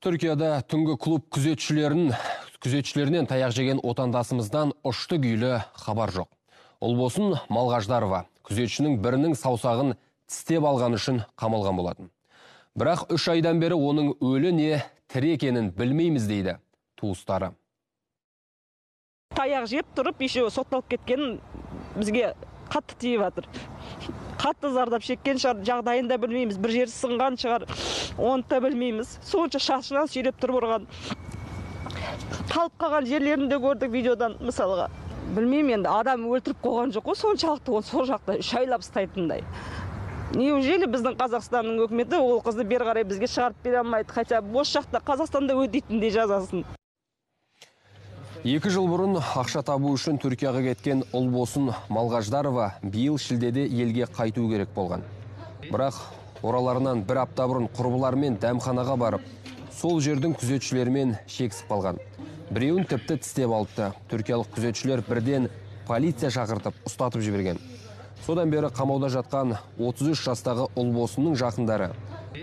Түркияда түнгі клуб күзетшілерінен таяқ жеген отандасымыздан ұшты күйлі хабар жоқ. Ұлбосын Малғаждарова күзетшінің бірінің саусағын тістеп алған үшін қамалған болатын. Бірақ 3 айдан бері оның өлі не тірі екенін білмейміз дейді туыстары. Таяқ жеп тұрып, еще сотталып кеткен бізге қатты тиіп жатыр. Қатты зардап шеккен шығар, жағдайын да білмейміз. Бір жері сынған шығар, оны да білмейміз. Сонша шашынан сүйреп тұрып ұрған. Қалып қалған жерлерін де көрдік видеодан мысалға. Білмеймін енді, адам өлтіріп қойған жоқ қой, соншалықты оны сол жақта шайлап ұстайтындай. Неужели біздің Қазақстанның өкіметі ол қызды бері қарай бізге шығарып бере алмайды, хотя бос жақта Қазақстанда өтейтіндей жазасын. 2 жыл бұрын ақша табу үшін Түркияға кеткен Ұлбосын Малғаждарова биыл шілдеде елге қайту керек болған. Бірақ ораларынан бір апта бұрын құрбыларымен дәмханаға барып, сол жердің күзетшілерімен шексіп қалған. Біреуін тіпті тістеп алыпты. Түркиялық күзетшілер бірден полиция шақыртып ұстатып жіберген. Содан бері қамауда жатқан 33 жастағы Ұлбосынның жақындары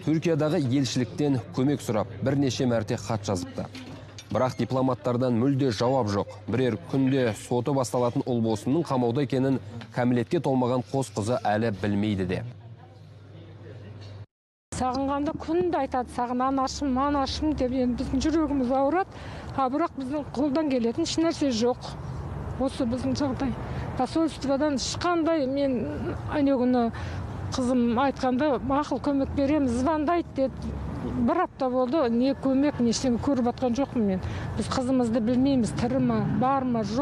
Түркиядағы елшіліктен көмек сұрап бірнеше мәрте хат жазыпты. Бірақ дипломаттардан мүлде жауап жоқ. Бірер күнде соты басталатын Ұлбосынның қамауда екенін кәмелетке толмаған қос қызы әлі білмейді де. Сағынғанда күнде айтады, саған анашым деп, біздің жүрегіміз ауырады. Бірақ біздің қолдан келетін ешнәрсе жоқ. Осы біздің жағдай. Посольстводан ешқандай, мен күні қызым айтқанда, мақұл көмек береміз, звондайды деді. Бір апта болды, не көмек, не ештеңе көріп жатқан жоқпын мен. Біз қызымызды білмейміз, тірі ме, бар ма, жоқ.